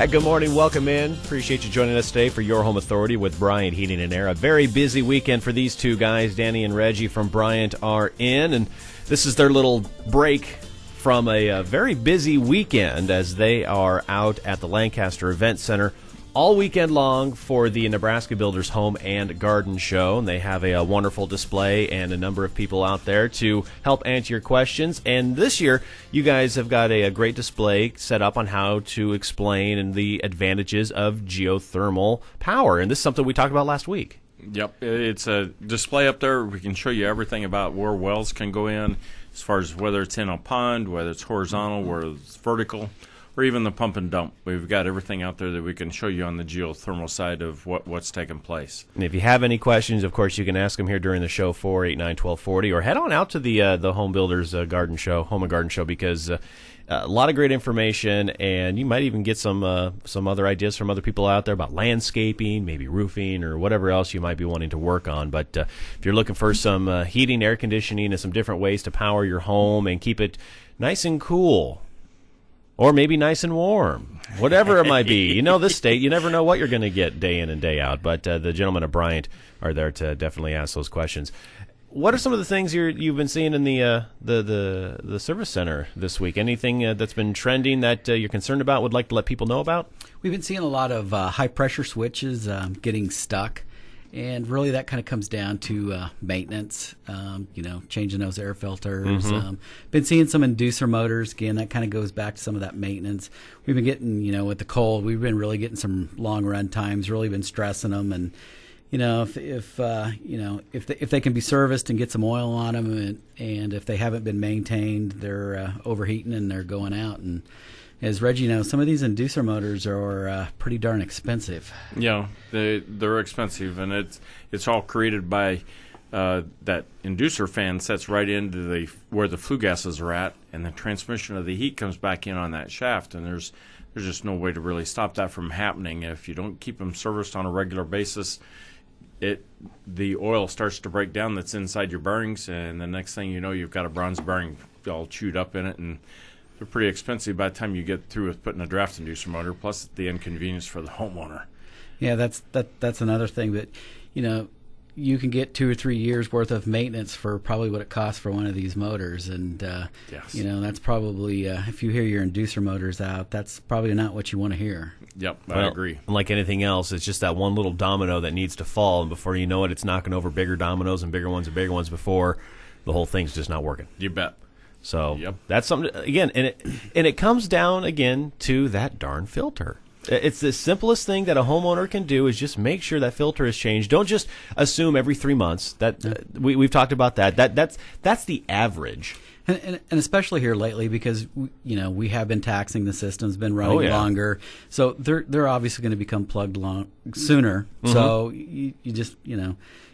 Good morning. Welcome in. Appreciate you joining us today for Your Home Authority with Bryant Heating and Air. A very busy weekend for these two guys. Danny and Reggie from Bryant are in, and this is their little break from a very busy weekend as they are out at the Lancaster Event Center all weekend long for the Nebraska Builders Home and Garden Show. And they have a wonderful display and a number of people out there to help answer your questions. And this year, you guys have got a great display set up on how to explain the advantages of geothermal power. And this is something we talked about last week. Yep, it's a display up there. We can show you everything about where wells can go in, as far as whether it's in a pond, whether it's horizontal, whether it's vertical, or even the pump and dump. We've got everything out there that we can show you on the geothermal side of what's taking place. And if you have any questions, of course, you can ask them here during the show, 489-1240, or head on out to the Home Builders Garden Show, Home and Garden Show, because a lot of great information, and you might even get some other ideas from other people out there about landscaping, maybe roofing, or whatever else you might be wanting to work on. But if you're looking for some heating, air conditioning, and some different ways to power your home and keep it nice and cool, or maybe nice and warm, whatever it might be. You know, this state, you never know what you're going to get day in and day out. But the gentlemen of Bryant are there to definitely ask those questions. What are some of the things you've been seeing in the service center this week? Anything that's been trending that you're concerned about, would like to let people know about? We've been seeing a lot of high-pressure switches getting stuck. And really that kind of comes down to maintenance, changing those air filters. Been seeing some inducer motors. Again, that kind of goes back to some of that maintenance. We've been getting, with the cold, we've been really getting some long run times, really been stressing them. And, if they can be serviced and get some oil on them, and if they haven't been maintained, they're overheating and they're going out. And as Reggie knows, some of these inducer motors are pretty darn expensive. Yeah, they're expensive, and it's all created by that inducer fan sets right into where the flue gases are at, and the transmission of the heat comes back in on that shaft, and there's just no way to really stop that from happening. If you don't keep them serviced on a regular basis, the oil starts to break down that's inside your bearings, and the next thing you know, you've got a bronze bearing all chewed up in it, and they're pretty expensive by the time you get through with putting a draft inducer motor, plus the inconvenience for the homeowner. Yeah, that's another thing that, you can get 2 or 3 years worth of maintenance for probably what it costs for one of these motors. And, yes. That's probably, if you hear your inducer motors out, that's probably not what you want to hear. Yep, I agree. Like anything else, it's just that one little domino that needs to fall, and before you know it, it's knocking over bigger dominoes and bigger ones before the whole thing's just not working. You bet. So yep. That's something, again, and it comes down again to that darn filter. It's the simplest thing that a homeowner can do is just make sure that filter is changed. Don't just assume every 3 months. We've talked about that. That's the average. And especially here lately, because we have been taxing the system's been running longer, so they're obviously going to become plugged sooner. So you just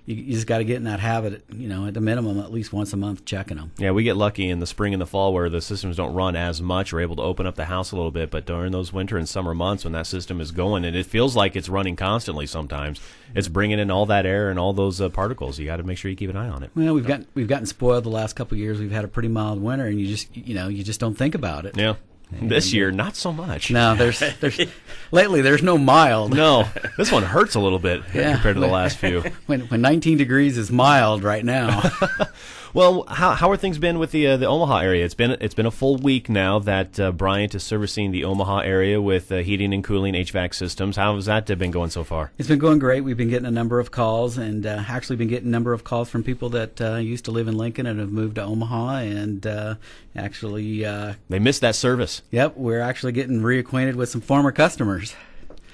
you just got to get in that habit, at the minimum at least once a month checking them. Yeah, we get lucky in the spring and the fall where the systems don't run as much. We're able to open up the house a little bit, but during those winter and summer months when that system is going, and it feels like it's running constantly sometimes, it's bringing in all that air and all those particles. You got to make sure you keep an eye on it. Well, we've gotten spoiled the last couple of years. We've had a pretty mild winter, and you just don't think about it. Yeah. This year, not so much. No, there's lately there's no mild. No, this one hurts a little bit compared to the last few. When 19 degrees is mild right now. Well, how are things been with the Omaha area? It's been a full week now that Bryant is servicing the Omaha area with heating and cooling HVAC systems. How has that been going so far? It's been going great. We've been getting a number of calls, and actually been getting a number of calls from people that used to live in Lincoln and have moved to Omaha, and actually they missed that service. Yep, we're actually getting reacquainted with some former customers.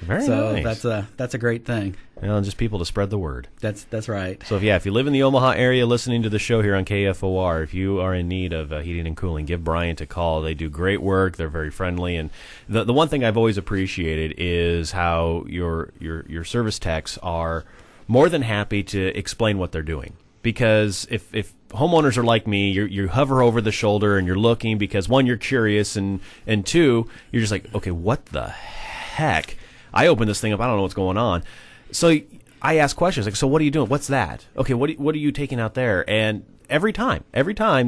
Very nice. So that's a great thing. Just people to spread the word. That's right. So if you live in the Omaha area listening to the show here on KFOR, if you are in need of heating and cooling, give Bryant a call. They do great work. They're very friendly, and the one thing I've always appreciated is how your service techs are more than happy to explain what they're doing. Because if homeowners are like me, you hover over the shoulder and you're looking because, one, you're curious, and two, you're just like, okay, what the heck? I open this thing up, I don't know what's going on. So I ask questions like, so what are you doing? What's that? Okay, what are you taking out there? And every time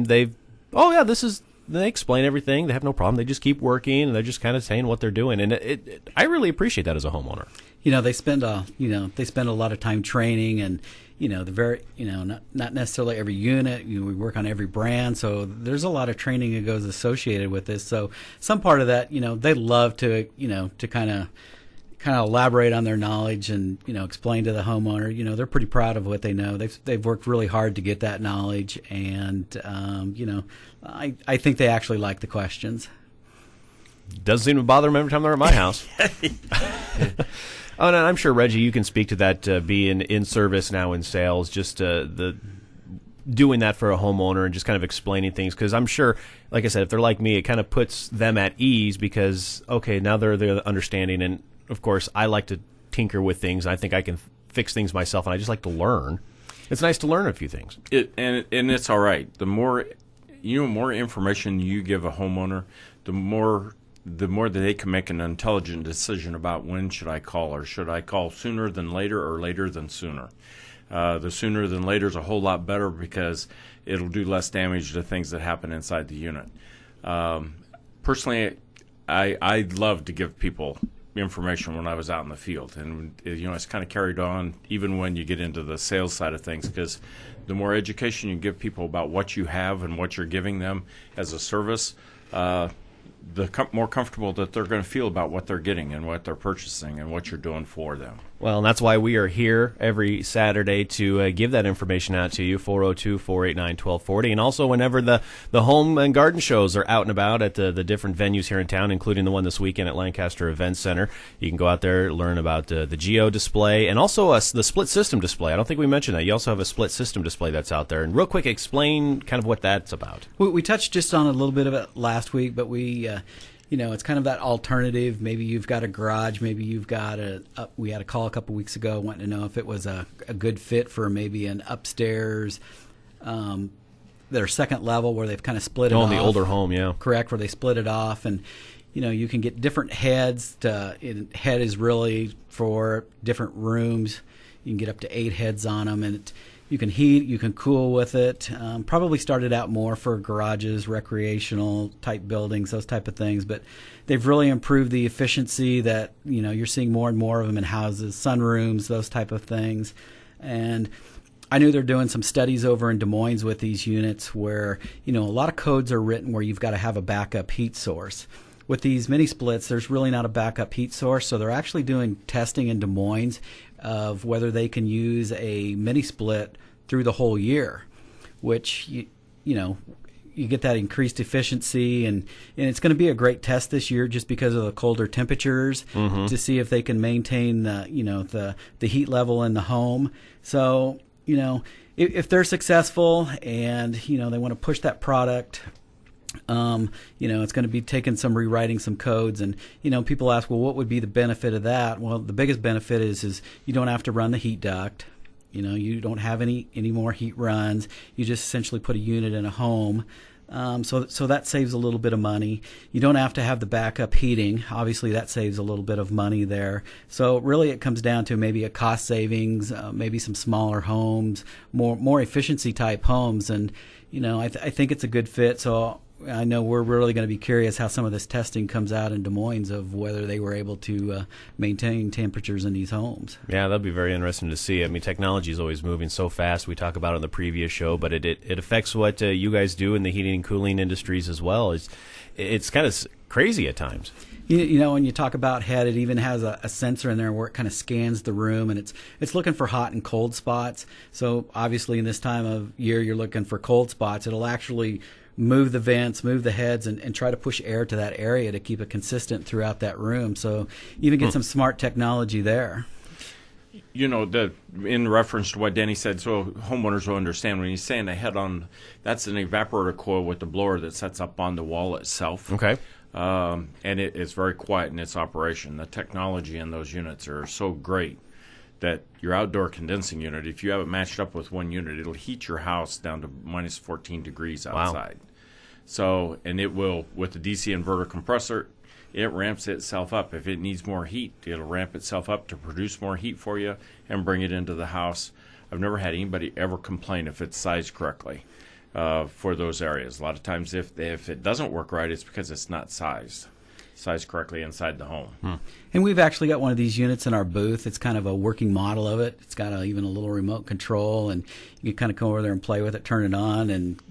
they've, oh yeah, this is they explain everything. They have no problem. They just keep working, and they're just kind of saying what they're doing. And I really appreciate that as a homeowner. They spend a lot of time training, and the very not necessarily every unit. We work on every brand, so there's a lot of training that goes associated with this. So some part of that, they love to to kind of elaborate on their knowledge and explain to the homeowner. They're pretty proud of what they know. They've worked really hard to get that knowledge, and I think they actually like the questions. Doesn't seem to bother them every time they're at my house. Oh, and I'm sure, Reggie, you can speak to that being in service now in sales, just the doing that for a homeowner and just kind of explaining things. Because I'm sure, like I said, if they're like me, it kind of puts them at ease because, okay, now they're understanding. And, of course, I like to tinker with things. I think I can fix things myself, and I just like to learn. It's nice to learn a few things. And it's all right. The more information you give a homeowner, the more that they can make an intelligent decision about when should I call, or should I call sooner than later or later than sooner. The sooner than later is a whole lot better because it'll do less damage to things that happen inside the unit. Personally, I love to give people information when I was out in the field, and it's kind of carried on even when you get into the sales side of things, because the more education you give people about what you have and what you're giving them as a service, the more comfortable that they're going to feel about what they're getting and what they're purchasing and what you're doing for them. Well, and that's why we are here every Saturday to give that information out to you, 402-489-1240. And also whenever the home and garden shows are out and about at the different venues here in town, including the one this weekend at Lancaster Event Center, you can go out there, learn about the Geo display and also the split system display. I don't think we mentioned that. You also have a split system display that's out there. And real quick, explain kind of what that's about. We touched just on a little bit of it last week, but we it's kind of that alternative. Maybe you've got a garage. Maybe you've got we had a call a couple weeks ago wanting to know if it was a good fit for maybe an upstairs, their second level where they've kind of split it off. Oh, the older home, yeah. Correct, where they split it off. And, you can get different heads. Head is really for different rooms. You can get up to 8 heads on them, and you can heat, you can cool with it. Probably started out more for garages, recreational type buildings, those type of things. But they've really improved the efficiency that, you're seeing more and more of them in houses, sunrooms, those type of things. And I knew they're doing some studies over in Des Moines with these units where, a lot of codes are written where you've got to have a backup heat source. With these mini splits, there's really not a backup heat source, so they're actually doing testing in Des Moines of whether they can use a mini split through the whole year, which you get that increased efficiency, and it's going to be a great test this year just because of the colder temperatures to see if they can maintain the heat level in the home. So if they're successful and they want to push that product. It's going to be taking some rewriting some codes, and people ask, well, what would be the benefit of that? Well, the biggest benefit is you don't have to run the heat duct. You don't have any more heat runs. You just essentially put a unit in a home. So that saves a little bit of money. You don't have to have the backup heating. Obviously, that saves a little bit of money there. So really, it comes down to maybe a cost savings, maybe some smaller homes, more efficiency type homes, and I think it's a good fit. So I know we're really going to be curious how some of this testing comes out in Des Moines of whether they were able to maintain temperatures in these homes. Yeah, that'll be very interesting to see. I mean, technology is always moving so fast. We talk about it on the previous show, but it affects what you guys do in the heating and cooling industries as well. It's kind of crazy at times. When you talk about head, it even has a sensor in there where it kind of scans the room, and it's looking for hot and cold spots. So obviously in this time of year, you're looking for cold spots. It'll actually move the vents, move the heads, and try to push air to that area to keep it consistent throughout that room. So you even get some smart technology there. In reference to what Danny said, so homeowners will understand, when he's saying a head-on, that's an evaporator coil with the blower that sets up on the wall itself. Okay. And it's very quiet in its operation. The technology in those units are so great that your outdoor condensing unit, if you have it matched up with one unit, it'll heat your house down to minus 14 degrees outside. Wow. So, and it will, with the DC inverter compressor, it ramps itself up. If it needs more heat, it'll ramp itself up to produce more heat for you and bring it into the house. I've never had anybody ever complain if it's sized correctly. for those areas. A lot of times if it doesn't work right, it's because it's not sized correctly inside the home. And we've actually got one of these units in our booth. It's kind of a working model of it. It's got even a little remote control, and you can kind of come over there and play with it, turn it on, and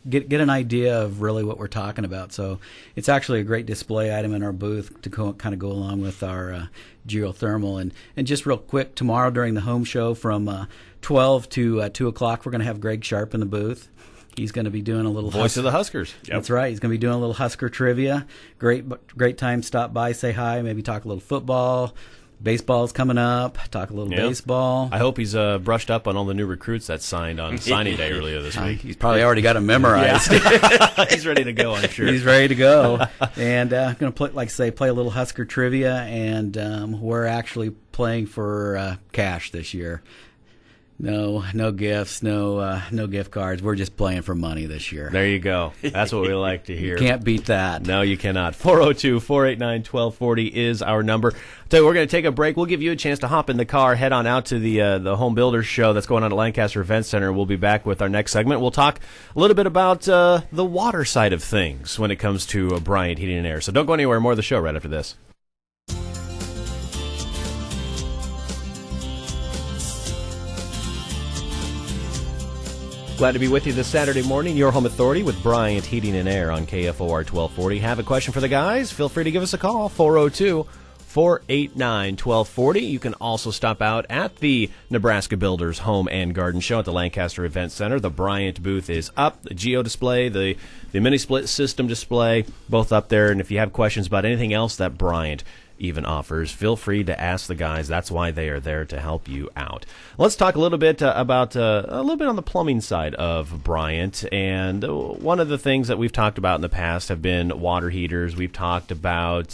get an idea of really what we're talking about. So it's actually a great display item in our booth to kind of go along with our geothermal. And just real quick, tomorrow during the home show from 12 to 2 o'clock, we're going to have Greg Sharp in the booth. He's going to be doing a little voice of the Huskers. Yep. That's right. He's going to be doing a little Husker trivia. Great time. Stop by, say hi, maybe talk a little football. Baseball's coming up. Talk a little baseball. I hope he's brushed up on all the new recruits that signed on signing day earlier this week. He's probably already got them memorized. He's ready to go, I'm sure. He's ready to go. And I'm going to play a little Husker trivia, and we're actually playing for cash this year. No gifts, no gift cards. We're just playing for money this year. There you go. That's what we like to hear. You can't beat that. No, you cannot. 402-489-1240 is our number. I'll tell you, we're going to take a break. We'll give you a chance to hop in the car, head on out to the Home Builders Show that's going on at Lancaster Event Center. We'll be back with our next segment. We'll talk a little bit about the water side of things when it comes to Bryant Heating and Air. So don't go anywhere. More of the show right after this. Glad to be with you this Saturday morning. Your Home Authority with Bryant Heating and Air on KFOR 1240. Have a question for the guys? Feel free to give us a call, 402-489-1240. You can also stop out at the Nebraska Builders Home and Garden Show at the Lancaster Event Center. The Bryant booth is up. The Geo display, the mini split system display, both up there. And if you have questions about anything else that Bryant even offers, feel free to ask the guys. That's why they are there, to help you out. Let's talk a little bit about a little bit on the plumbing side of Bryant. And one of the things that we've talked about in the past have been water heaters. We've talked about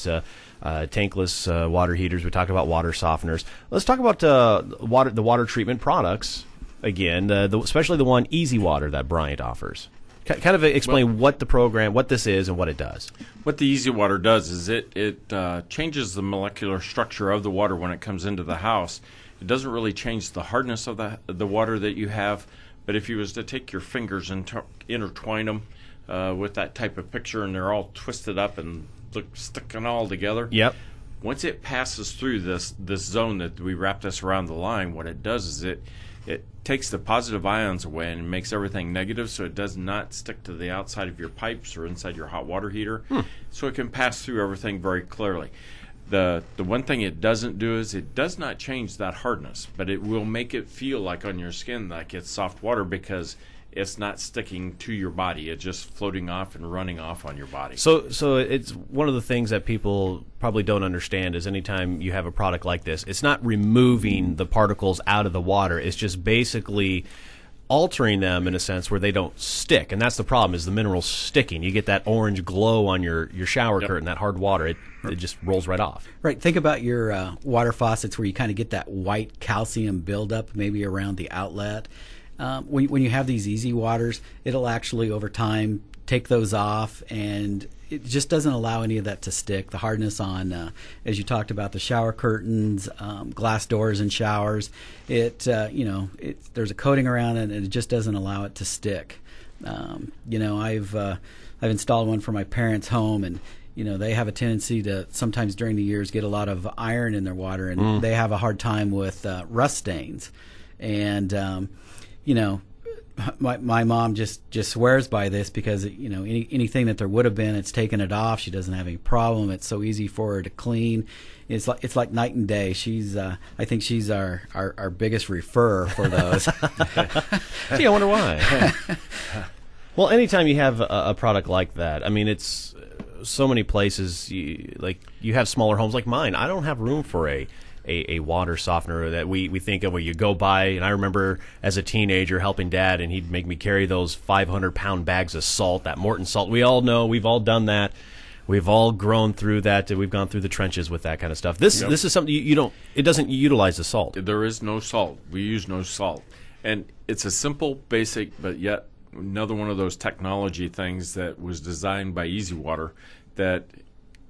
tankless water heaters. We talked about water softeners. Let's talk about the water treatment products again, especially the one Easy Water that Bryant offers. Kind of explain what this is and what it does. What the Easy Water does is it changes the molecular structure of the water when it comes into the house. It doesn't really change the hardness of the water that you have, but if you was to take your fingers and intertwine them with that type of picture, and they're all twisted up and sticking all together. Yep. Once it passes through this zone that we wrap this around the line, what it does is it takes the positive ions away and makes everything negative, so it does not stick to the outside of your pipes or inside your hot water heater. So it can pass through everything very clearly. The one thing it doesn't do is it does not change that hardness, but it will make it feel like on your skin like it's soft water, because it's not sticking to your body. It's just floating off and running off on your body. So it's one of the things that people probably don't understand is anytime you have a product like this, it's not removing the particles out of the water. It's just basically altering them in a sense where they don't stick. And that's the problem, is the minerals sticking. You get that orange glow on your shower curtain, that hard water. It just rolls right off. Right. Think about your water faucets where you kind of get that white calcium buildup maybe around the outlet. When you have these Easy Waters, it'll actually over time take those off, and it just doesn't allow any of that to stick. The hardness on, as you talked about, the shower curtains, glass doors in showers, there's a coating around it, and it just doesn't allow it to stick. I've installed one for my parents' home, and they have a tendency to sometimes during the years get a lot of iron in their water, and they have a hard time with rust stains. And my mom just swears by this because anything that there would have been, it's taken it off. She doesn't have any problem. It's so easy for her to clean. It's like night and day. I think she's our biggest referrer for those. Gee, I wonder why. Well, anytime you have a product like that, I mean, it's so many places. You have smaller homes like mine. I don't have room for a water softener that we think of where you go by. And I remember as a teenager helping Dad, and he'd make me carry those 500-pound bags of salt, that Morton salt. We all know, we've all done that. We've all grown through that. We've gone through the trenches with that kind of stuff. This is something it doesn't utilize the salt. There is no salt. We use no salt. And it's a simple, basic, but yet another one of those technology things that was designed by Easy Water that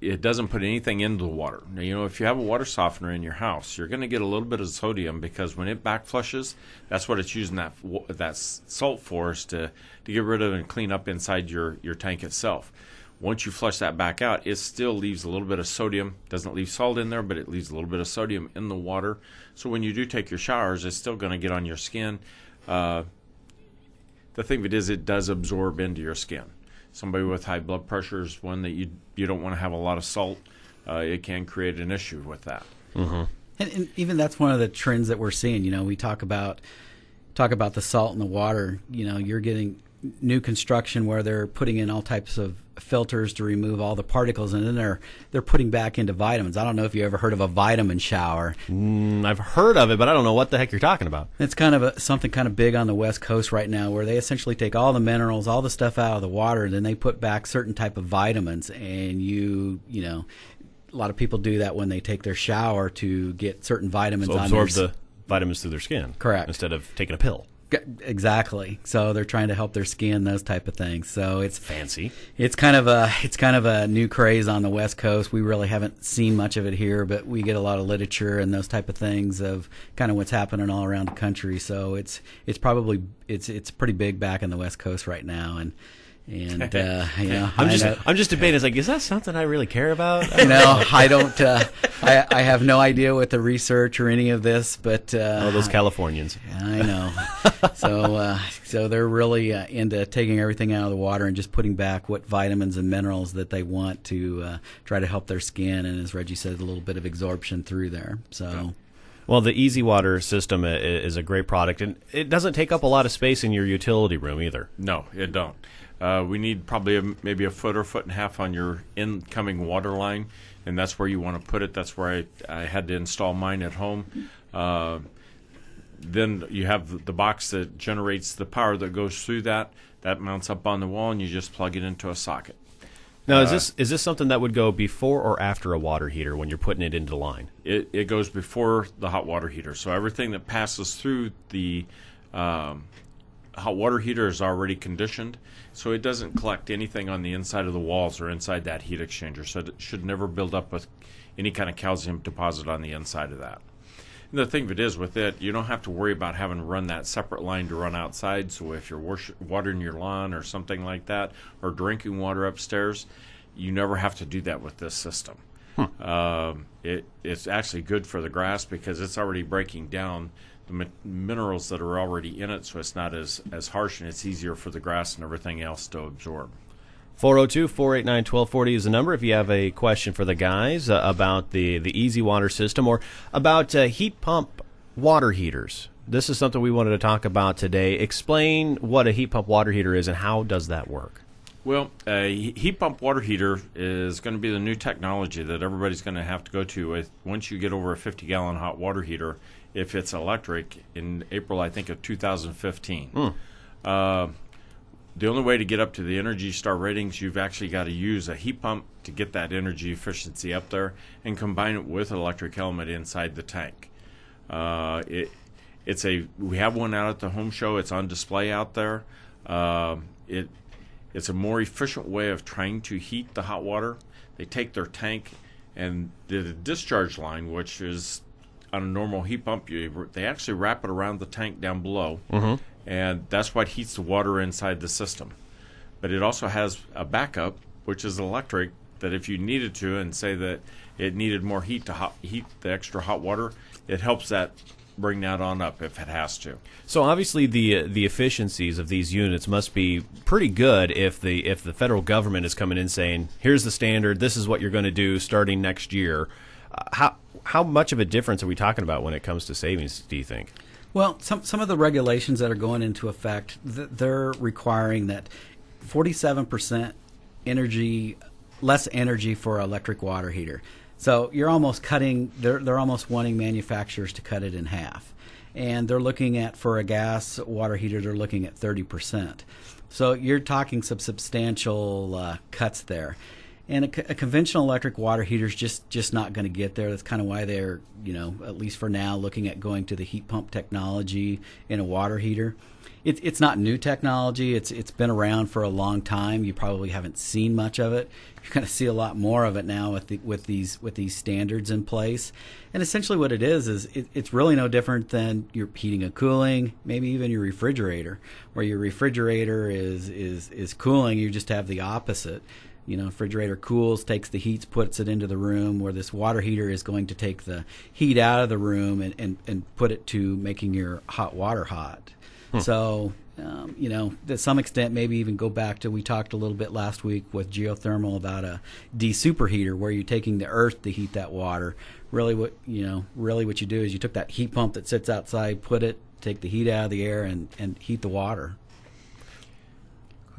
it doesn't put anything into the water. Now, you know, if you have a water softener in your house, you're going to get a little bit of sodium because when it back flushes, that's what it's using that salt for, is to get rid of and clean up inside your tank itself. Once you flush that back out, it still leaves a little bit of sodium. Doesn't leave salt in there, but it leaves a little bit of sodium in the water. So when you do take your showers, it's still going to get on your skin. The thing of it is, it does absorb into your skin. Somebody with high blood pressure is one that you don't want to have a lot of salt. It can create an issue with that. Mm-hmm. And even that's one of the trends that we're seeing. You know, we talk about the salt in the water. You know, you're getting new construction where they're putting in all types of filters to remove all the particles, and then they're putting back into vitamins. I don't know if you ever heard of a vitamin shower. I've heard of it, but I don't know what the heck you're talking about. It's kind of something kind of big on the West Coast right now, where they essentially take all the minerals, all the stuff out of the water, and then they put back certain type of vitamins. And you know, a lot of people do that when they take their shower to get certain vitamins. So on absorb the vitamins through their skin. Correct. Instead of taking a pill. Exactly. So they're trying to help their skin, those type of things. So it's fancy. It's kind of a new craze on the West Coast. We really haven't seen much of it here, but we get a lot of literature and those type of things of kind of what's happening all around the country. So it's pretty big back in the West Coast right now, and you know, I'm just debating. It's like, is that something I really care about? You know, I don't. I have no idea what the research or any of this, but those Californians. I know. So they're really into taking everything out of the water and just putting back what vitamins and minerals that they want to try to help their skin, and as Reggie said, a little bit of absorption through there. So. Well, the Easy Water system is a great product, and it doesn't take up a lot of space in your utility room either. No, it don't. We need probably maybe a foot or foot and a half on your incoming water line, and that's where you want to put it. That's where I had to install mine at home. Then you have the box that generates the power that goes through that. That mounts up on the wall, and you just plug it into a socket. Now, is this something that would go before or after a water heater when you're putting it into the line? It goes before the hot water heater. So everything that passes through the hot water heater is already conditioned, so it doesn't collect anything on the inside of the walls or inside that heat exchanger. So it should never build up with any kind of calcium deposit on the inside of that. And the thing of it is, with it, you don't have to worry about having to run that separate line to run outside. So if you're watering your lawn or something like that, or drinking water upstairs, you never have to do that with this system. It's actually good for the grass because it's already breaking down the minerals that are already in it, so it's not as harsh, and it's easier for the grass and everything else to absorb. 402-489-1240 is the number if you have a question for the guys about the Easy Water system or about heat pump water heaters. This is something we wanted to talk about today. Explain what a heat pump water heater is and how does that work? Well, a heat pump water heater is going to be the new technology that everybody's going to have to go to once you get over a 50-gallon hot water heater, if it's electric, in April, I think, of 2015. The only way to get up to the Energy Star ratings, you've actually got to use a heat pump to get that energy efficiency up there and combine it with an electric element inside the tank. We have one out at the home show. It's on display out there. It's a more efficient way of trying to heat the hot water. They take their tank and the discharge line, which is on a normal heat pump, they actually wrap it around the tank down below, and that's what heats the water inside the system. But it also has a backup, which is electric, that if you needed to, and say that it needed more heat to heat the extra hot water, it helps that bring that on up if it has to. So obviously the efficiencies of these units must be pretty good if the federal government is coming in saying, here's the standard, this is what you're going to do starting next year. How much of a difference are we talking about when it comes to savings, do you think? Well, some of the regulations that are going into effect, they're requiring that 47% less energy for an electric water heater. So you're almost cutting, they're almost wanting manufacturers to cut it in half. And they're looking at, for a gas water heater, they're looking at 30%. So you're talking some substantial cuts there. And a conventional electric water heater is just not going to get there. That's kind of why they're, at least for now, looking at going to the heat pump technology in a water heater. It's not new technology. It's been around for a long time. You probably haven't seen much of it. You're going to see a lot more of it now with these standards in place. And essentially, what it is it's really no different than your heating and cooling, maybe even your refrigerator, where your refrigerator is cooling. You just have the opposite. Refrigerator cools, takes the heat, puts it into the room, where this water heater is going to take the heat out of the room and put it to making your hot water hot. So, to some extent, maybe even go back to, we talked a little bit last week with geothermal about a de-superheater, where you're taking the earth to heat that water. Really what you do is you took that heat pump that sits outside, take the heat out of the air and heat the water.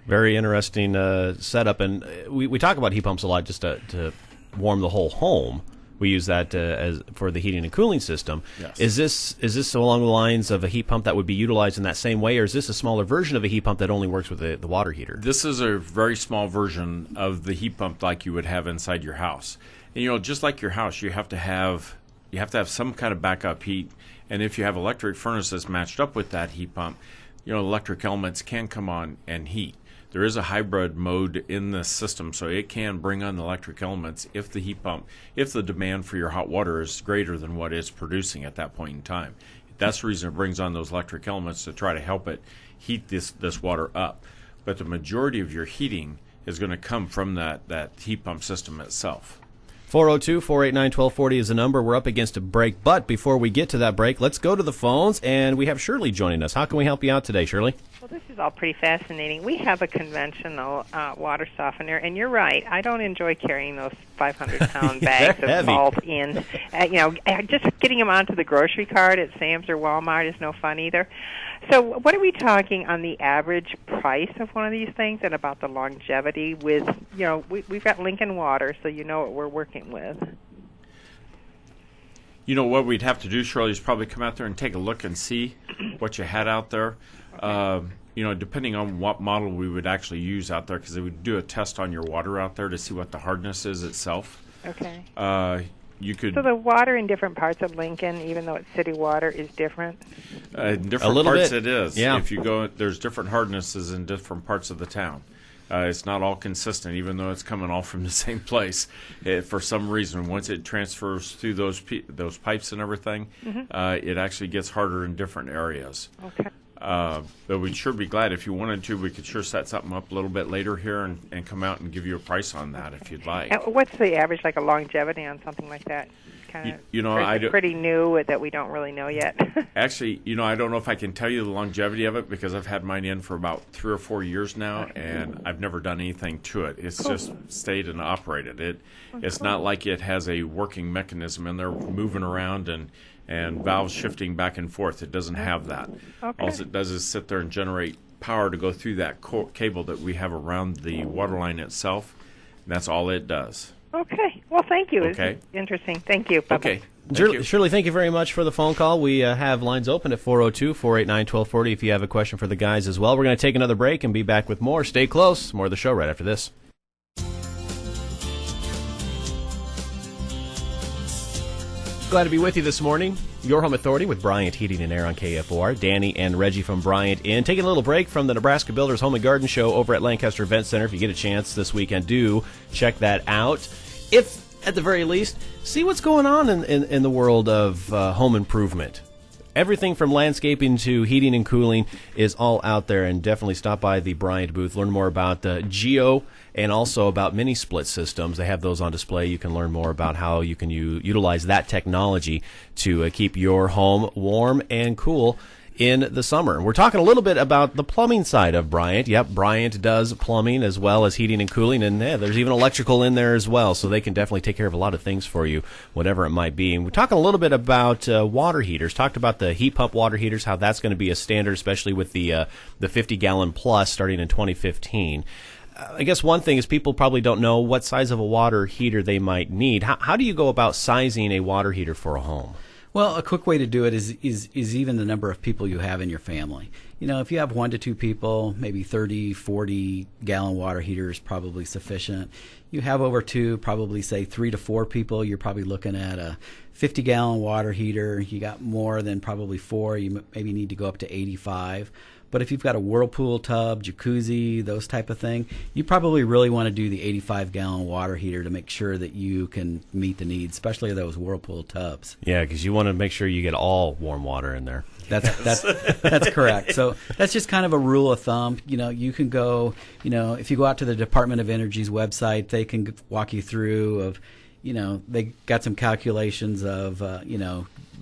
Very interesting setup, and we talk about heat pumps a lot just to warm the whole home. We use that as for the heating and cooling system. Yes. Is this along the lines of a heat pump that would be utilized in that same way, or is this a smaller version of a heat pump that only works with the water heater? This is a very small version of the heat pump like you would have inside your house. And, just like your house, you have to have some kind of backup heat. And if you have electric furnaces matched up with that heat pump, electric elements can come on and heat. There is a hybrid mode in the system, so it can bring on the electric elements if the demand for your hot water is greater than what it's producing at that point in time. That's the reason it brings on those electric elements, to try to help it heat this water up. But the majority of your heating is going to come from that heat pump system itself. 402-489-1240 is the number. We're up against a break, but before we get to that break, let's go to the phones, and we have Shirley joining us. How can we help you out today, Shirley? Well, this is all pretty fascinating. We have a conventional water softener, and you're right. I don't enjoy carrying those 500-pound bags of salt in. Just getting them onto the grocery cart at Sam's or Walmart is no fun either. So what are we talking on the average price of one of these things, and about the longevity with, we've got Lincoln Water, so you know what we're working with. What we'd have to do, Shirley, is probably come out there and take a look and see what you had out there. Okay. Depending on what model we would actually use out there, because they would do a test on your water out there to see what the hardness is itself. Okay. So the water in different parts of Lincoln, even though it's city water, is different? In different parts bit. It is. Yeah. If you go, there's different hardnesses in different parts of the town. It's not all consistent, even though it's coming all from the same place. For some reason, once it transfers through those pipes and everything, it actually gets harder in different areas. Okay. But we'd sure be glad, if you wanted to, we could sure set something up a little bit later here and come out and give you a price on that if you'd like. What's the average, like a longevity on something like that? Kind of pretty new that we don't really know yet. Actually, I don't know if I can tell you the longevity of it, because I've had mine in for about 3 or 4 years now, and I've never done anything to it. It's just stayed and operated. It's not like it has a working mechanism in there moving around and valves shifting back and forth. It doesn't have that. Okay. All it does is sit there and generate power to go through that cable that we have around the water line itself. And that's all it does. Okay. Well, thank you. Okay. It's interesting. Thank you. Bye-bye. Okay. Thank you. Shirley, thank you very much for the phone call. We have lines open at 402-489-1240 if you have a question for the guys as well. We're going to take another break and be back with more. Stay close. More of the show right after this. Glad to be with you this morning. Your Home Authority with Bryant Heating and Air on KFOR. Danny and Reggie from Bryant in. Taking a little break from the Nebraska Builders Home and Garden Show over at Lancaster Event Center. If you get a chance this weekend, do check that out. If, at the very least, see what's going on in the world of home improvement. Everything from landscaping to heating and cooling is all out there, and definitely stop by the Bryant booth. Learn more about Geo and also about mini split systems. They have those on display. You can learn more about how you can utilize that technology to keep your home warm and cool in the summer. We're talking a little bit about the plumbing side of Bryant. Yep, Bryant does plumbing as well as heating and cooling, and there's even electrical in there as well, so they can definitely take care of a lot of things for you, whatever it might be. And we're talking a little bit about water heaters. Talked about the heat pump water heaters, how that's going to be a standard, especially with the 50-gallon plus starting in 2015. I guess one thing is people probably don't know what size of a water heater they might need. How do you go about sizing a water heater for a home? Well, a quick way to do it is even the number of people you have in your family. If you have 1 to 2 people, maybe 30, 40 gallon water heater is probably sufficient. You have over 2, probably say 3 to 4 people, you're probably looking at a 50 gallon water heater. You got more than probably 4, you maybe need to go up to 85. But if you've got a whirlpool tub, jacuzzi, those type of thing, you probably really want to do the 85-gallon water heater to make sure that you can meet the needs, especially those whirlpool tubs. Yeah, because you want to make sure you get all warm water in there. That's correct. So that's just kind of a rule of thumb. You can go, if you go out to the Department of Energy's website, they can walk you through of, they got some calculations of,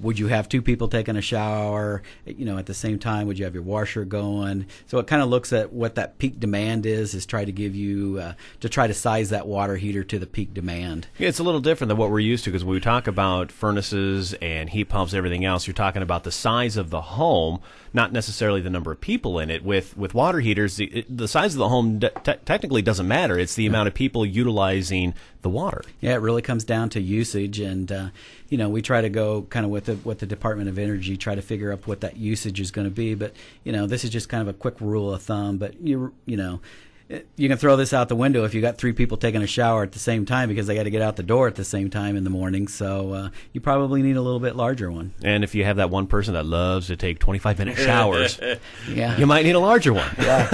would you have 2 people taking a shower, at the same time? Would you have your washer going? So it kind of looks at what that peak demand is try to give you, to try to size that water heater to the peak demand. Yeah, it's a little different than what we're used to, because when we talk about furnaces and heat pumps, everything else, you're talking about the size of the home, not necessarily the number of people in it. With water heaters, the size of the home technically doesn't matter. It's the amount of people utilizing the water. Yeah, it really comes down to usage, and we try to go kind of with the Department of Energy, try to figure out what that usage is going to be. But this is just kind of a quick rule of thumb. But you can throw this out the window if you got 3 people taking a shower at the same time, because they got to get out the door at the same time in the morning. So you probably need a little bit larger one. And if you have that one person that loves to take 25-minute showers, yeah, you might need a larger one. Yeah.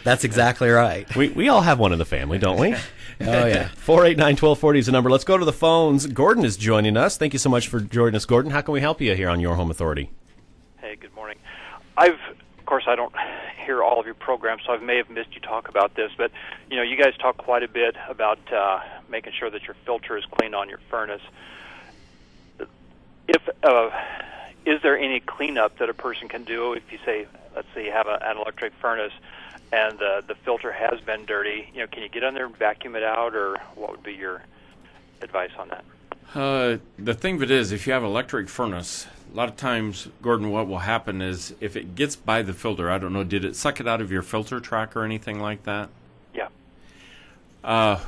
That's exactly right. We all have one in the family, don't we? Oh, yeah. 489-1240 is the number. Let's go to the phones. Gordon is joining us. Thank you so much for joining us, Gordon. How can we help you here on Your Home Authority? Hey, good morning. Of course, I don't hear all of your programs, so I may have missed you talk about this, but, you guys talk quite a bit about making sure that your filter is clean on your furnace. Is there any cleanup that a person can do if you say, let's say you have an electric furnace and the filter has been dirty? Can you get in there and vacuum it out, or what would be your advice on that? The thing of it is, if you have an electric furnace, a lot of times, Gordon, what will happen is if it gets by the filter, I don't know, did it suck it out of your filter track or anything like that? Yeah.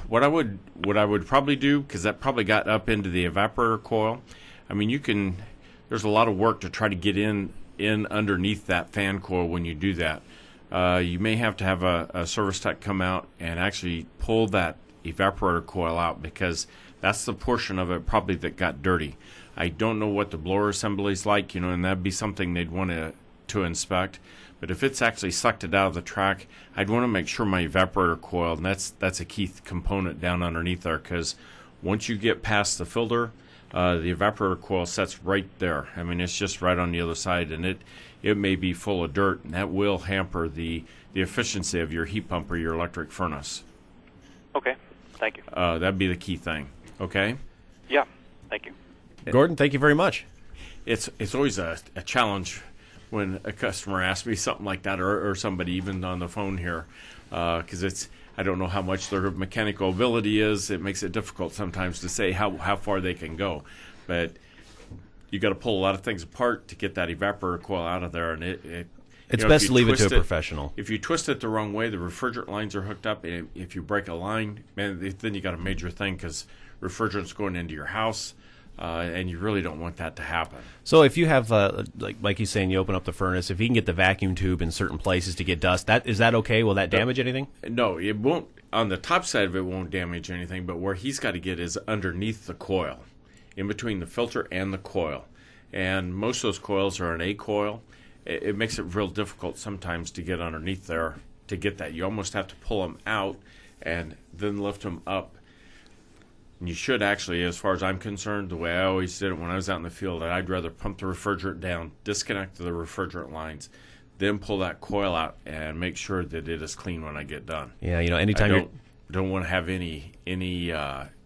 What I would probably do, because that probably got up into the evaporator coil. I mean, there's a lot of work to try to get in underneath that fan coil when you do that. You may have to have a service tech come out and actually pull that evaporator coil out, because that's the portion of it probably that got dirty. I don't know what the blower assembly is like, and that'd be something they'd want to inspect. But if it's actually sucked it out of the track, I'd want to make sure my evaporator coil, and that's a key component down underneath there, because once you get past the filter, the evaporator coil sets right there. I mean, it's just right on the other side, and it may be full of dirt, and that will hamper the efficiency of your heat pump or your electric furnace. Okay, thank you. That'd be the key thing. Okay? Yeah, thank you. Gordon, thank you very much. It's always a challenge when a customer asks me something like that, or somebody even on the phone here, because I don't know how much their mechanical ability is. It makes it difficult sometimes to say how far they can go. But you got to pull a lot of things apart to get that evaporator coil out of there, and it's best to leave it to a professional. If you twist it the wrong way, the refrigerant lines are hooked up, and if you break a line, man, then you got a major thing, because refrigerant's going into your house. And you really don't want that to happen. So if you have, like he's saying, you open up the furnace, if you can get the vacuum tube in certain places to get dust, is that okay? Will that damage anything? No, it won't. On the top side of it won't damage anything, but where he's got to get is underneath the coil, in between the filter and the coil. And most of those coils are an A coil. It makes it real difficult sometimes to get underneath there to get that. You almost have to pull them out and then lift them up. And you should actually, as far as I'm concerned, the way I always did it when I was out in the field, I'd rather pump the refrigerant down, disconnect the refrigerant lines, then pull that coil out and make sure that it is clean when I get done. Yeah, anytime I don't want to have any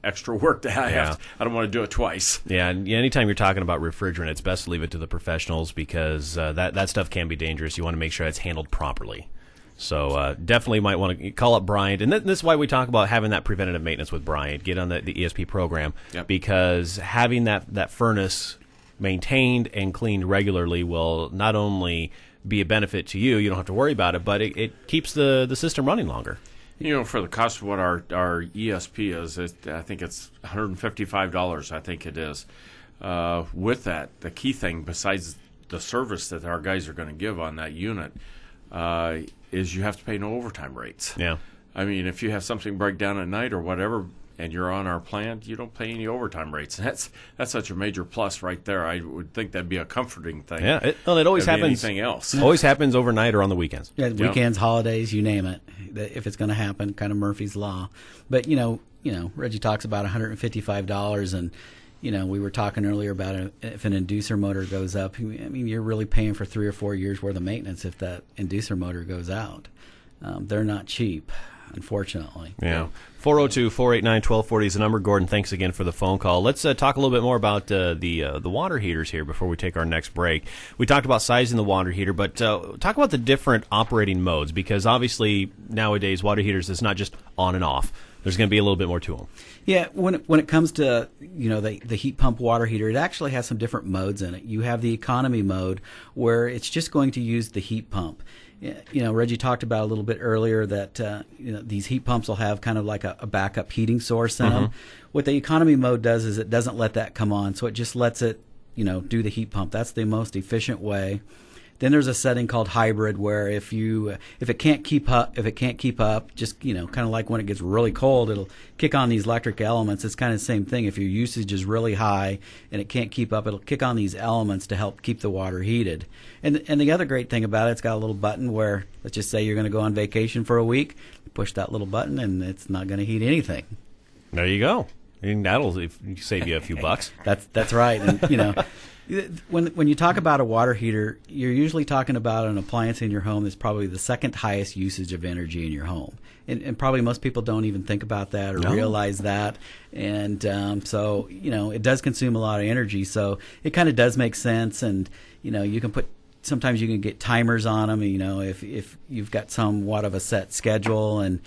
extra work to have. I don't want to do it twice. Yeah, and anytime you're talking about refrigerant, it's best to leave it to the professionals, because that stuff can be dangerous. You want to make sure it's handled properly. So definitely might want to call up Bryant. And this is why we talk about having that preventative maintenance with Bryant. Get on the ESP program, because having that furnace maintained and cleaned regularly will not only be a benefit to you, you don't have to worry about it, but it keeps the system running longer. For the cost of what our ESP is, I think it's $155, I think it is. with that, the key thing besides the service that our guys are going to give on that unit is you have to pay no overtime rates. Yeah. I mean, if you have something break down at night or whatever, and you're on our plant, you don't pay any overtime rates. That's such a major plus right there. I would think that'd be a comforting thing. Yeah, it always happens. Anything else? Always happens overnight or on the weekends. Yeah, weekends, holidays, you name it. If it's going to happen, kind of Murphy's Law. But Reggie talks about $155, and we were talking earlier about if an inducer motor goes up. I mean, you're really paying for 3 or 4 years worth of maintenance if that inducer motor goes out. They're not cheap, unfortunately. Yeah. 402-489-1240 is the number. Gordon, thanks again for the phone call. Let's talk a little bit more about the water heaters here before we take our next break. We talked about sizing the water heater, but talk about the different operating modes, because obviously nowadays water heaters is not just on and off. There's going to be a little bit more to them. Yeah, when it comes to the heat pump water heater, it actually has some different modes in it. You have the economy mode where it's just going to use the heat pump. Reggie talked about a little bit earlier that these heat pumps will have kind of like a backup heating source in them. What the economy mode does is it doesn't let that come on, so it just lets it do the heat pump. That's the most efficient way. Then there's a setting called hybrid where if it can't keep up, just kind of like when it gets really cold, it'll kick on these electric elements. It's kind of the same thing. If your usage is really high and it can't keep up, it'll kick on these elements to help keep the water heated. And the other great thing about it's got a little button where, let's just say you're going to go on vacation for a week, push that little button and it's not going to heat anything. There you go. And that'll save you a few bucks. That's right. And when you talk about a water heater, you're usually talking about an appliance in your home that's probably the second highest usage of energy in your home. And probably most people don't even think about that or realize that. And so, it does consume a lot of energy. So it kind of does make sense. And, you can sometimes you can get timers on them, if you've got somewhat of a set schedule, and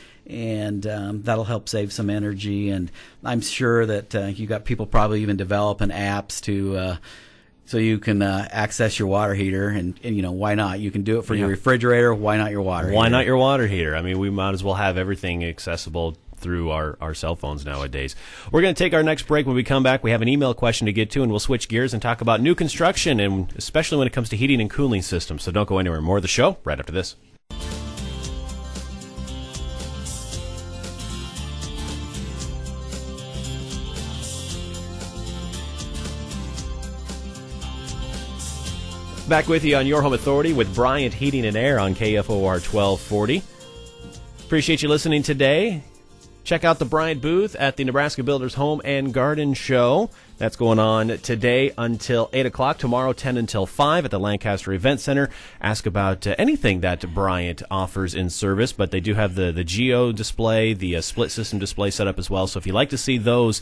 that'll help save some energy. And I'm sure that you got people probably even developing apps to so you can access your water heater, and why not? You can do it for your refrigerator. Why not your water heater? Why not your water heater? I mean, we might as well have everything accessible through our cell phones nowadays. We're going to take our next break. When we come back, we have an email question to get to, and we'll switch gears and talk about new construction, and especially when it comes to heating and cooling systems. So don't go anywhere. More of the show right after this. Back with you on Your Home Authority with Bryant Heating and Air on KFOR 1240. Appreciate you listening today. Check out the Bryant booth at the Nebraska Builders Home and Garden Show. That's going on today until 8 o'clock, tomorrow 10 until 5 at the Lancaster Event Center. Ask about anything that Bryant offers in service, but they do have the Geo display, the split system display set up as well. So if you like to see those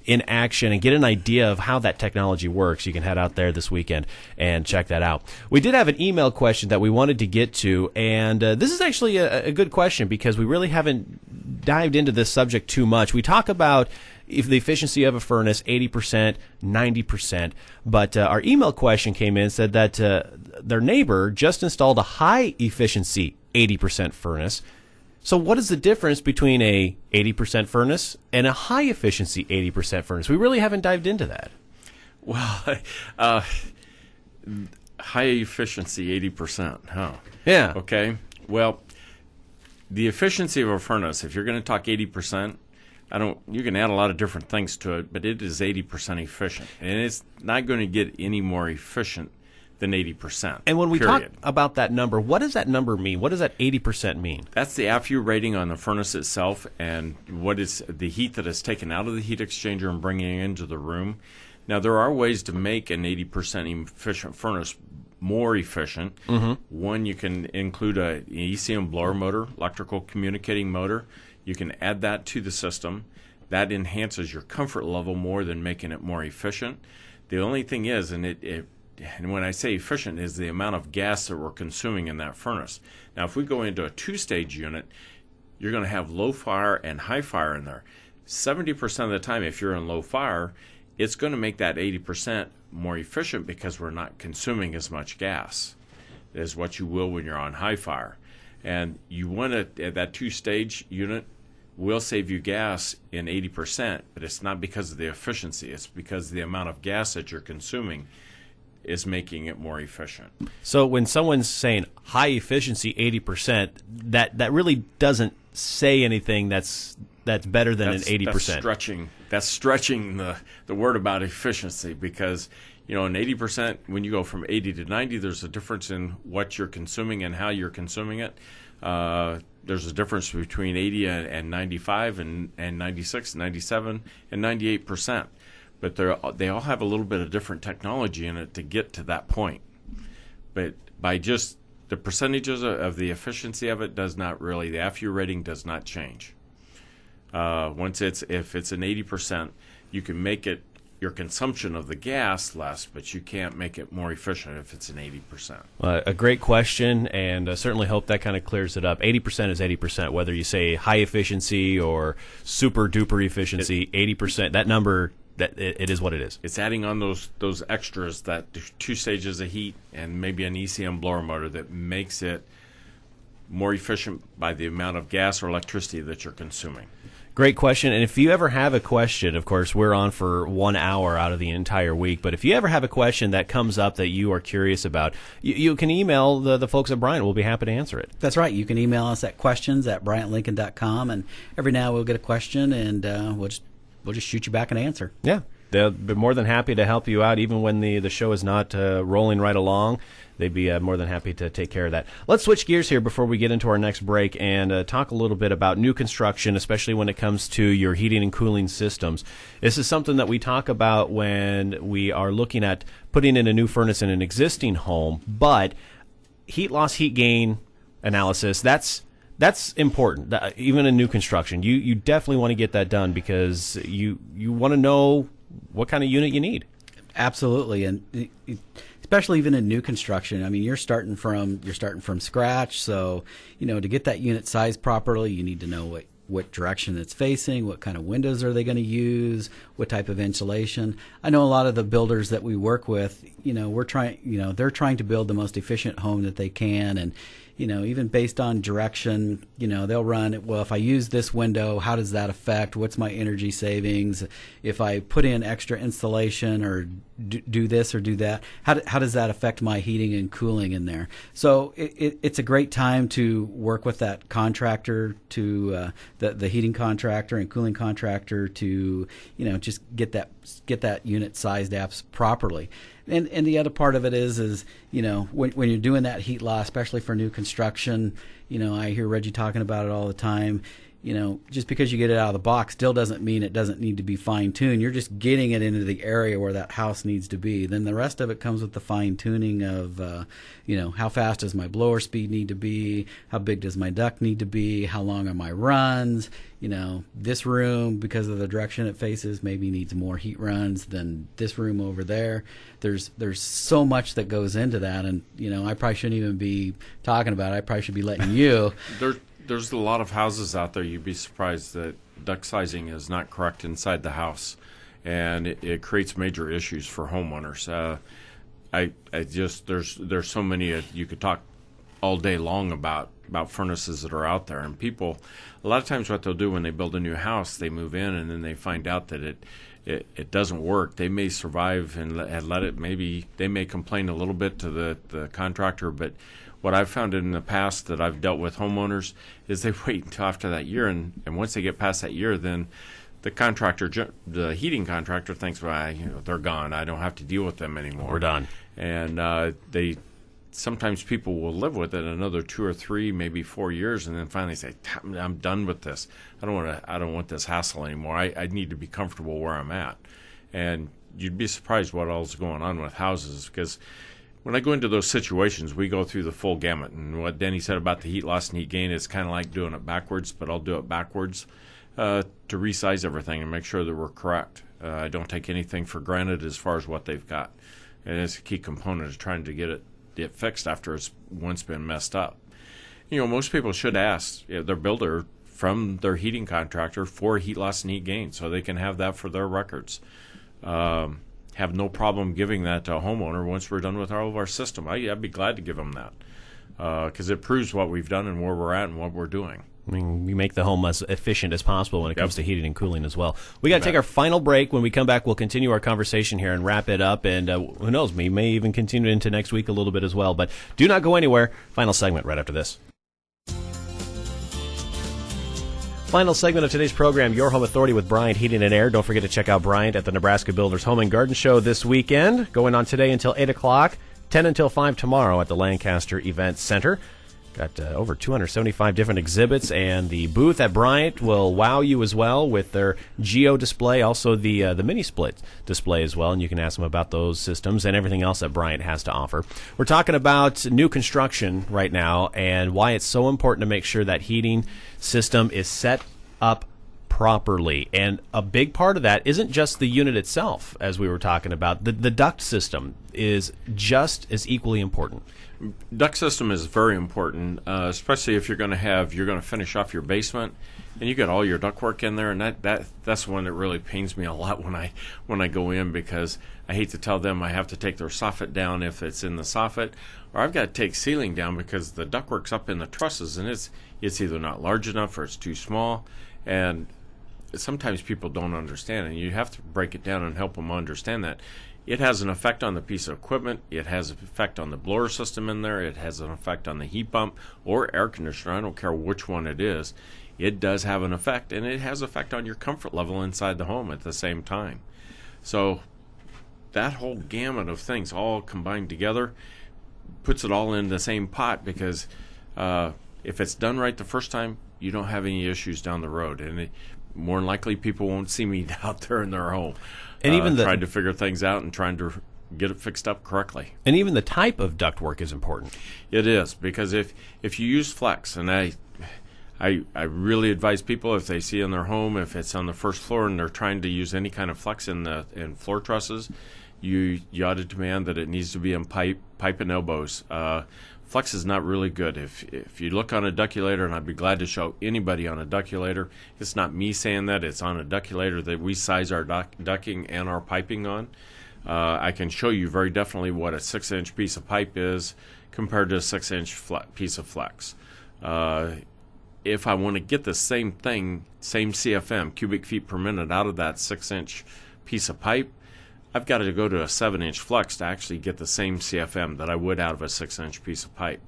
in action and get an idea of how that technology works, you can head out there this weekend and check that out. We did have an email question that we wanted to get to, and this is actually a good question because we really haven't dived into this subject too much. We talk about if the efficiency of a furnace, 80%, 90%, but our email question came in and said that their neighbor just installed a high-efficiency 80% furnace. So what is the difference between a 80% furnace and a high-efficiency 80% furnace? We really haven't dived into that. Well, high-efficiency 80%, huh? Yeah. Okay. Well, the efficiency of a furnace, if you're going to talk 80%, you can add a lot of different things to it, but it is 80% efficient. And it's not going to get any more efficient than 80%. And when we talk about that number, what does that number mean? What does that 80% mean? That's the AFU rating on the furnace itself, and what is the heat that is taken out of the heat exchanger and bringing it into the room. Now, there are ways to make an 80% efficient furnace more efficient. Mm-hmm. One, you can include an ECM blower motor, electrical communicating motor. You can add that to the system. That enhances your comfort level more than making it more efficient. The only thing is, and when I say efficient, is the amount of gas that we're consuming in that furnace. Now, if we go into a two-stage unit, you're going to have low fire and high fire in there. 70% of the time, if you're in low fire, it's going to make that 80% more efficient because we're not consuming as much gas as what you will when you're on high fire. And you want that two-stage unit will save you gas in 80%, but it's not because of the efficiency. It's because the amount of gas that you're consuming is making it more efficient. So when someone's saying high efficiency 80%, that really doesn't say anything that's better than an 80%. That's stretching the word about efficiency, because in 80%, when you go from 80 to 90, there's a difference in what you're consuming and how you're consuming it. There's a difference between 80 and 95 and 96, 97, and 98%. But they all have a little bit of different technology in it to get to that point. But by just the percentages of the efficiency of it does not really, the FU rating does not change. If it's an 80%, you can make it your consumption of the gas less, but you can't make it more efficient if it's an 80%. A great question, and certainly hope that kind of clears it up. 80% is 80%, whether you say high efficiency or super duper efficiency. 80%, that number, it is what it is. It's adding on those extras, that 2 stages of heat and maybe an ECM blower motor that makes it more efficient by the amount of gas or electricity that you're consuming. Great question. And if you ever have a question, of course, we're on for 1 hour out of the entire week. But if you ever have a question that comes up that you are curious about, you can email the folks at Bryant. We'll be happy to answer it. That's right. You can email us at questions@bryantlincoln.com. And every now we'll get a question, and we'll just shoot you back an answer. Yeah. They'll be more than happy to help you out, even when the show is not rolling right along. They'd be more than happy to take care of that. Let's switch gears here before we get into our next break and talk a little bit about new construction, especially when it comes to your heating and cooling systems. This is something that we talk about when we are looking at putting in a new furnace in an existing home, but heat loss, heat gain analysis, that's important, even in new construction. You definitely want to get that done because you want to know what kind of unit you need. Absolutely, and especially even in new construction. I mean, you're starting from scratch, so to get that unit sized properly, you need to know what direction it's facing, what kind of windows are they going to use, what type of insulation. I know a lot of the builders that we work with, they're trying to build the most efficient home that they can, and even based on direction, they'll run, well, if I use this window, how does that affect? What's my energy savings? If I put in extra insulation or do this or do that, how does that affect my heating and cooling in there? So it's a great time to work with that contractor, to the heating contractor and cooling contractor to, just get that unit sized apps properly. And the other part of it is when you're doing that heat loss, especially for new construction, I hear Reggie talking about it all the time. Just because you get it out of the box still doesn't mean it doesn't need to be fine-tuned. You're just getting it into the area where that house needs to be. Then the rest of it comes with the fine-tuning of, how fast does my blower speed need to be? How big does my duct need to be? How long are my runs? This room, because of the direction it faces, maybe needs more heat runs than this room over there. There's so much that goes into that, and, I probably shouldn't even be talking about it. I probably should be letting you. There's a lot of houses out there. You'd be surprised that duct sizing is not correct inside the house, and it creates major issues for homeowners. There's so many you could talk all day long about furnaces that are out there, and people, a lot of times what they'll do when they build a new house, they move in and then they find out that it doesn't work. They may survive and let it. Maybe they may complain a little bit to the contractor, but what I've found in the past that I've dealt with homeowners is they wait until after that year, and once they get past that year, then the heating contractor thinks, well, they're gone. I don't have to deal with them anymore. We're done. And sometimes people will live with it another 2 or 3, maybe 4 years, and then finally say, I'm done with this. I don't want this hassle anymore. I need to be comfortable where I'm at. And you'd be surprised what all's going on with houses, because when I go into those situations, we go through the full gamut. And what Denny said about the heat loss and heat gain is kind of like doing it backwards, but I'll do it backwards to resize everything and make sure that we're correct. I don't take anything for granted as far as what they've got. And it's a key component of trying to get it fixed after it's once been messed up. Most people should ask their builder from their heating contractor for heat loss and heat gain so they can have that for their records. Have no problem giving that to a homeowner once we're done with all of our system. I'd be glad to give them that because it proves what we've done and where we're at and what we're doing. I mean, we make the home as efficient as possible when it comes to heating and cooling as well. We got to take our final break. When we come back, we'll continue our conversation here and wrap it up. And who knows, we may even continue into next week a little bit as well. But do not go anywhere. Final segment right after this. Final segment of today's program, Your Home Authority with Bryant Heating and Air. Don't forget to check out Bryant at the Nebraska Builders Home and Garden Show this weekend, going on today until 8 o'clock, 10 until 5 tomorrow at the Lancaster Event Center. Got over 275 different exhibits, and the booth at Bryant will wow you as well with their Geo display, also the mini split display as well, and you can ask them about those systems and everything else that Bryant has to offer. We're talking about new construction right now and why it's so important to make sure that heating system is set up properly. And a big part of that isn't just the unit itself, as we were talking about. The duct system is just as equally important. Duct system is very important, especially if you're going to finish off your basement, and you got all your duct work in there, and that's one that really pains me a lot when I go in, because I hate to tell them I have to take their soffit down if it's in the soffit, or I've got to take ceiling down because the ductwork's up in the trusses, and it's either not large enough or it's too small, and sometimes people don't understand, and you have to break it down and help them understand that. It has an effect on the piece of equipment. It has an effect on the blower system in there. It has an effect on the heat pump or air conditioner. I don't care which one it is. It does have an effect, and it has an effect on your comfort level inside the home at the same time. So that whole gamut of things all combined together puts it all in the same pot, because if it's done right the first time, you don't have any issues down the road. And more than likely, people won't see me out there in their home. And even trying to figure things out and trying to get it fixed up correctly. And even the type of ductwork is important. It is, because if you use flex, and I really advise people, if they see in their home, if it's on the first floor and they're trying to use any kind of flex in floor trusses, you ought to demand that it needs to be in pipe and elbows. Flex is not really good. If you look on a duculator, and I'd be glad to show anybody on a duculator, it's not me saying that, it's on a duculator that we size our ducking and our piping on. I can show you very definitely what a 6-inch piece of pipe is compared to a 6-inch piece of flex. If I want to get the same thing, same CFM, cubic feet per minute, out of that 6-inch piece of pipe, I've got to go to a 7-inch flex to actually get the same CFM that I would out of a 6-inch piece of pipe.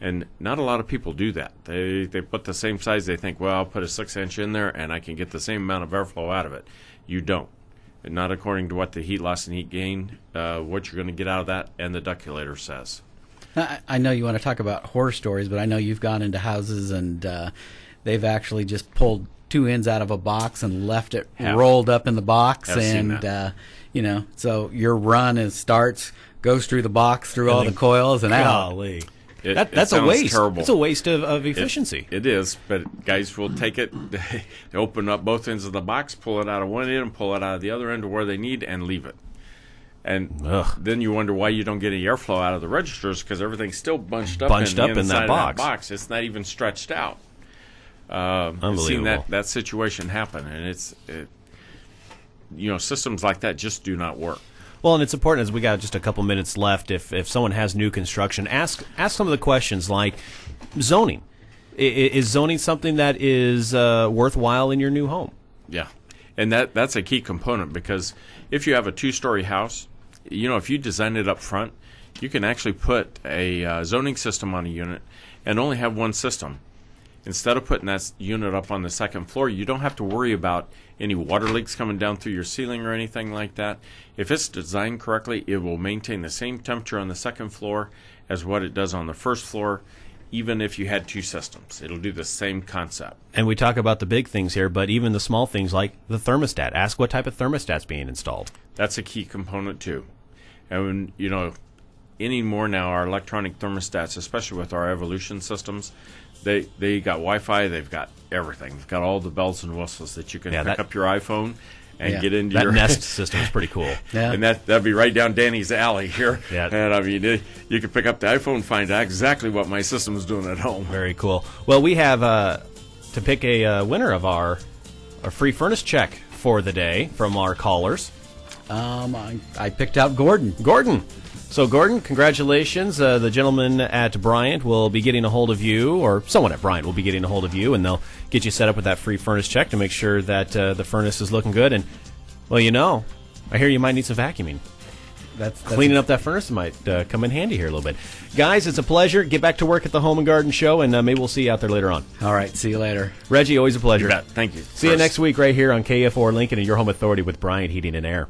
And not a lot of people do that. They put the same size. They think, well, I'll put a 6-inch in there and I can get the same amount of airflow out of it. You don't. And not according to what the heat loss and heat gain, what you're going to get out of that, and the duculator says. I know you want to talk about horror stories, but I know you've gone into houses and they've actually just pulled 2 ends out of a box and left it rolled up in the box. And so your run starts, goes through the box, through all the coils, and out. That's a waste. Terrible. It's a waste of efficiency. It is, but guys will take it, they open up both ends of the box, pull it out of one end, pull it out of the other end to where they need, and leave it. And then you wonder why you don't get any airflow out of the registers, because everything's still bunched up in that box. It's not even stretched out. Unbelievable. I've seen that situation happen, and systems like that just do not work. Well, and it's important, as we got just a couple minutes left, if someone has new construction, ask some of the questions like zoning. Is zoning something that is worthwhile in your new home? Yeah, and that's a key component, because if you have a 2-story house, if you design it up front, you can actually put a zoning system on a unit and only have one system. Instead of putting that unit up on the second floor, you don't have to worry about any water leaks coming down through your ceiling or anything like that. If it's designed correctly, it will maintain the same temperature on the second floor as what it does on the first floor, even if you had 2 systems. It'll do the same concept. And we talk about the big things here, but even the small things like the thermostat. Ask what type of thermostat's being installed. That's a key component too. And anymore now, our electronic thermostats, especially with our Evolution systems, they got Wi-Fi, they've got everything. They've got all the bells and whistles that you can pick up your iPhone and get into your... That Nest system is pretty cool. Yeah. And that'd be right down Danny's alley here. Yeah. And you can pick up the iPhone and find out exactly what my system is doing at home. Very cool. Well, we have to pick a winner of our free furnace check for the day from our callers. I picked out Gordon. So, Gordon, congratulations. The gentleman at Bryant will be getting a hold of you, or someone at Bryant will be getting a hold of you, and they'll get you set up with that free furnace check to make sure that the furnace is looking good. And, well, I hear you might need some vacuuming. That's Cleaning up that furnace might come in handy here a little bit. Guys, it's a pleasure. Get back to work at the Home and Garden Show, and maybe we'll see you out there later on. All right. See you later. Reggie, always a pleasure. You bet. Thank you. See you next week right here on KFOR Lincoln and Your Home Authority with Bryant Heating and Air.